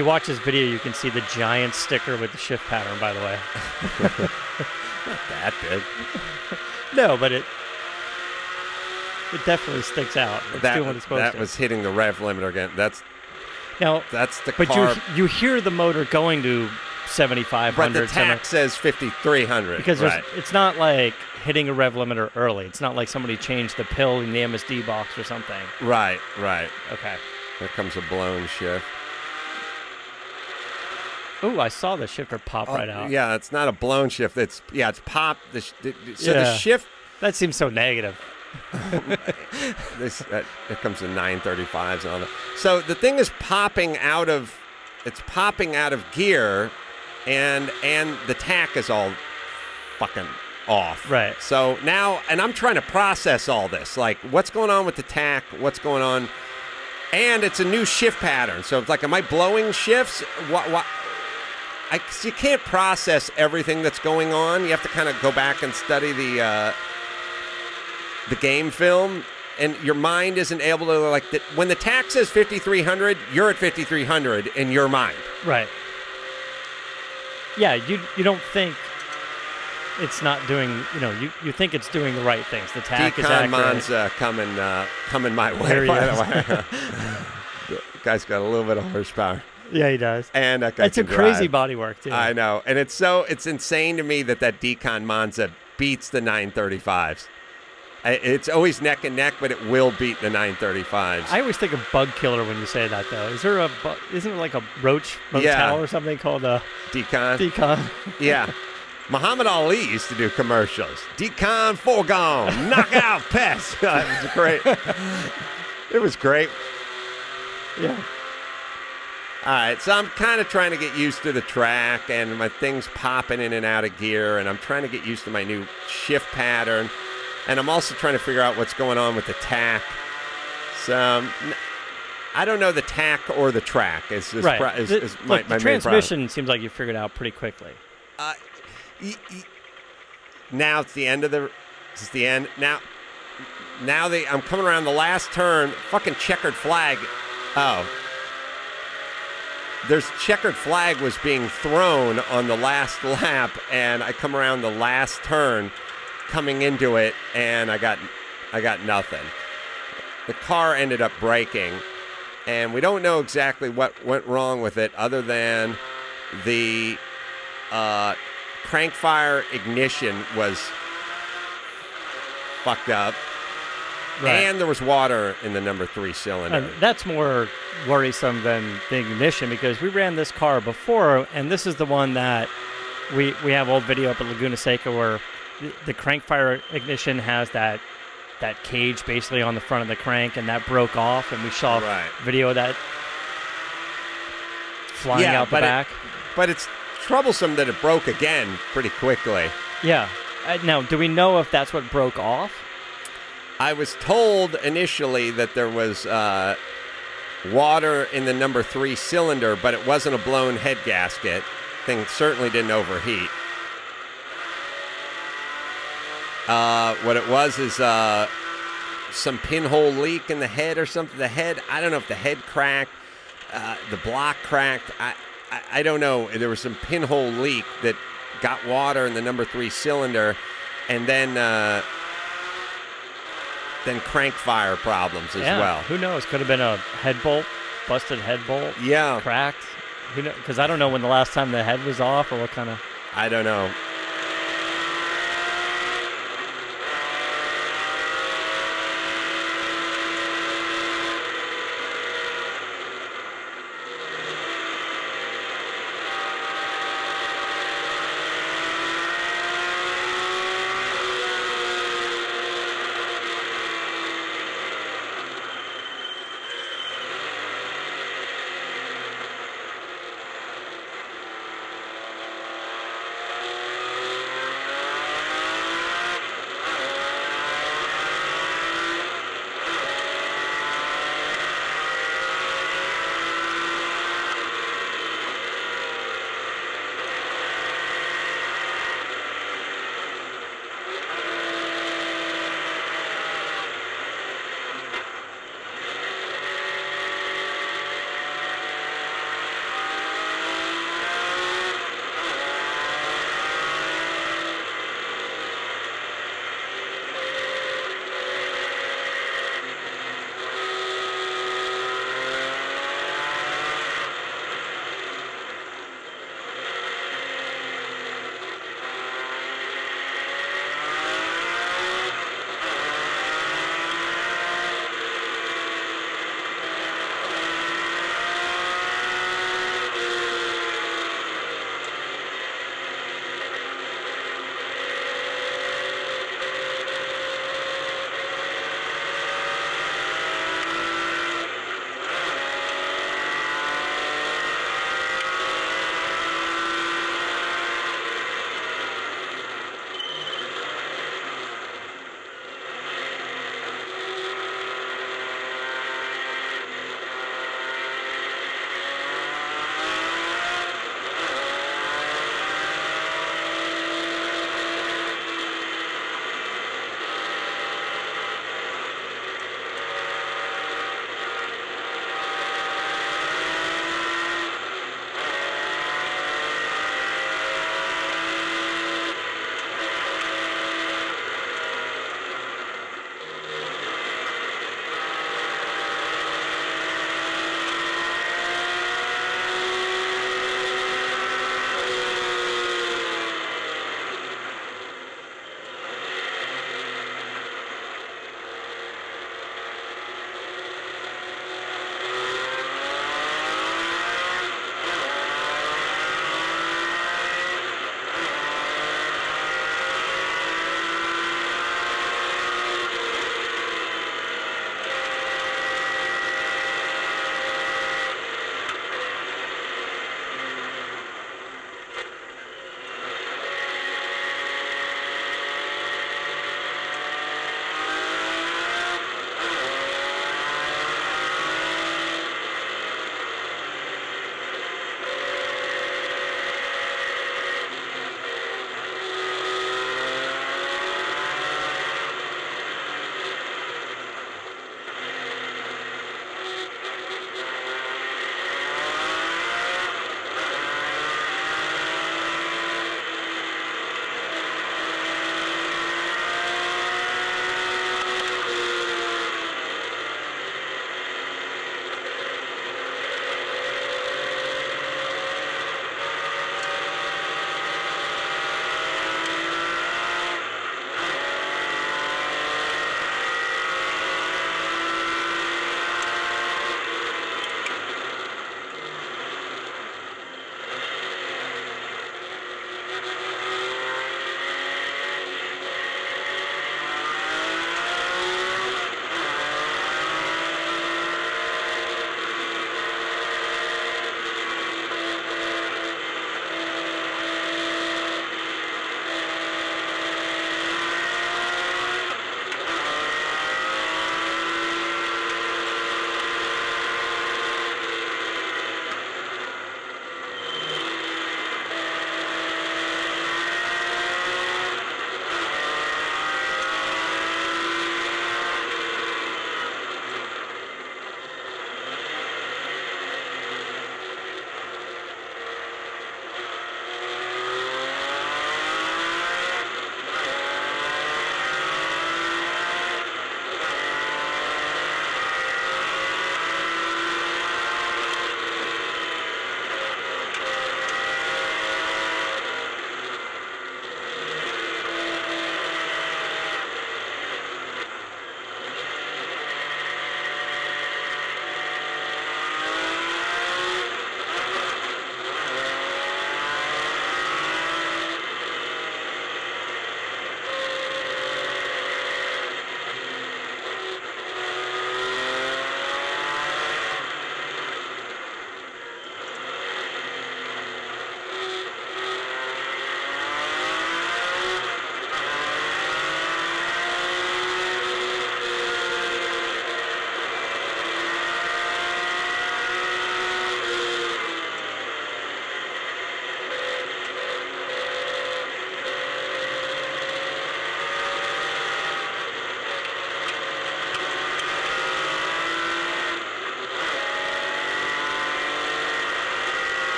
you watch this video, you can see the giant sticker with the shift pattern, by the way. Not that big. No, but it definitely sticks out. It's doing what it's supposed to. That was hitting the rev limiter again. That's the but car. you hear the motor going to 7,500. But the tach says 5,300. Because it's not like hitting a rev limiter early. It's not like somebody changed the pill in the MSD box or something. Right. Okay. There comes a blown shift. Ooh, I saw the shifter pop right out. Yeah, it's not a blown shift. It's popped. The shift. That seems so negative. Here comes the 935s and all that. So the thing is popping out of gear, and the tach is all fucking off. Right. So now, and I'm trying to process all this, like what's going on with the tach, what's going on, and it's a new shift pattern. So it's like, am I blowing shifts? What? You can't process everything that's going on. You have to kind of go back and study the game film, and your mind isn't able to, like, when the tach says 5,300, you're at 5,300 in your mind. Right. Yeah, you don't think it's not doing, you think it's doing the right things. The tach is accurate. Monza coming my way, by the way. The guy's got a little bit of horsepower. Yeah, he does. And that guy it's a crazy bodywork, too. I know. And it's insane to me that Decon Monza beats the 935s. It's always neck and neck, but it will beat the 935s. I always think of Bug Killer when you say that, though. Isn't it like a roach motel or something called Decon? Decon. Yeah. Muhammad Ali used to do commercials. Decon Foregone, knockout pest. It was great. It was great. Yeah. All right, so I'm kind of trying to get used to the track, and my thing's popping in and out of gear, and I'm trying to get used to my new shift pattern, and I'm also trying to figure out what's going on with the tach. So I don't know the tach or the track. Is my the transmission seems like you figured out pretty quickly. Now it's the end of the. It's the end now. I'm coming around the last turn. Fucking checkered flag. Oh. There's checkered flag was being thrown on the last lap, and I come around the last turn coming into it, and I got nothing. The car ended up braking, and we don't know exactly what went wrong with it other than the crank fire ignition was fucked up. Right. And there was water in the number 3 cylinder. That's more worrisome than the ignition, because we ran this car before, and this is the one that we have old video up at Laguna Seca where the crank fire ignition has that cage basically on the front of the crank, and that broke off, and we saw video of that flying out the back. But it's troublesome that it broke again pretty quickly. Yeah. Now, do we know if that's what broke off? I was told initially that there was water in the number 3 cylinder, but it wasn't a blown head gasket. Thing certainly didn't overheat. What it was is some pinhole leak in the head or something. The head, I don't know if the head cracked, the block cracked. I don't know. There was some pinhole leak that got water in the number 3 cylinder, and then crank fire problems as well. Who knows? Could have been a head bolt, busted head bolt. Yeah. Cracked. Who knows? Because I don't know when the last time the head was off or what kind of. I don't know.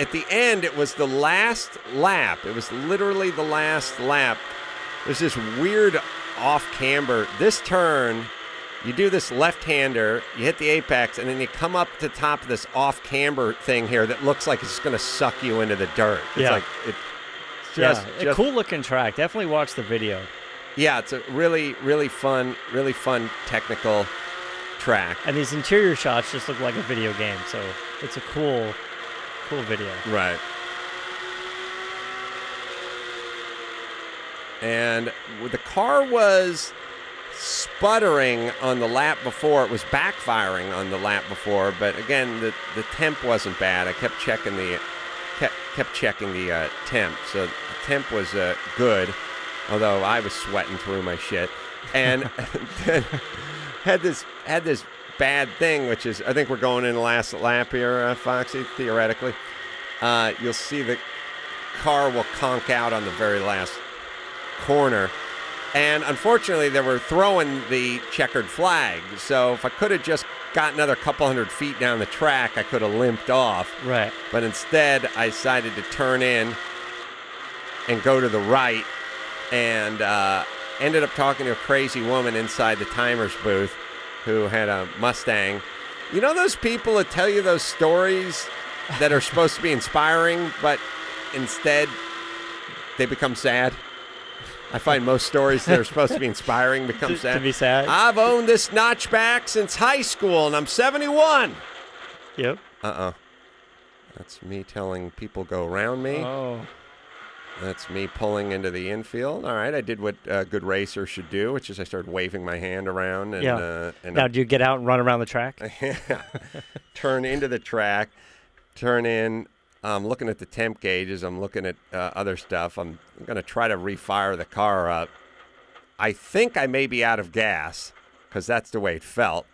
at the end, it was the last lap. It was literally the last lap. There's this weird off-camber. This turn, you do this left-hander, you hit the apex, and then you come up to the top of this off-camber thing here that looks like it's going to suck you into the dirt. It's like it's just a cool-looking track. Definitely watch the video. Yeah, it's a really, really fun technical track. And these interior shots just look like a video game, so it's a cool video. Right. And the car was sputtering on the lap before. It was backfiring on the lap before, but again, the temp wasn't bad. I kept checking the temp, so the temp was good. Although I was sweating through my shit, and then had this bad thing, which is I think we're going in the last lap here, Foxy. Theoretically, you'll see the car will conk out on the very last corner, and unfortunately, they were throwing the checkered flag. So if I could have just got another couple hundred feet down the track, I could have limped off. Right. But instead, I decided to turn in and go to the right. And ended up talking to a crazy woman inside the timer's booth who had a Mustang. You know those people that tell you those stories that are supposed to be inspiring, but instead they become sad? I find most stories that are supposed to be inspiring become sad. To be sad? I've owned this notchback since high school, and I'm 71. Yep. That's me telling people go around me. Oh. That's me pulling into the infield. All right, I did what a good racer should do, which is I started waving my hand around. And, now, do you get out and run around the track? Turn into the track, turn in. I'm looking at the temp gauges. I'm looking at other stuff. I'm going to try to refire the car up. I think I may be out of gas because that's the way it felt.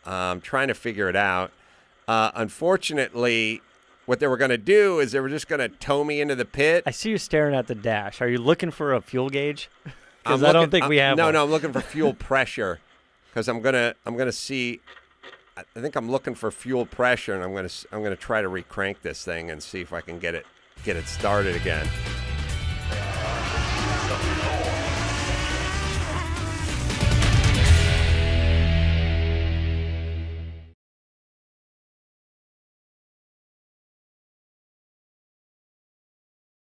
I'm trying to figure it out. Unfortunately, what they were going to do is they were just going to tow me into the pit. I see you staring at the dash. Are you looking for a fuel gauge? Because I don't think we have one. No, I'm looking for fuel pressure because I'm gonna see. I think I'm looking for fuel pressure, and I'm gonna try to recrank this thing and see if I can get it started again.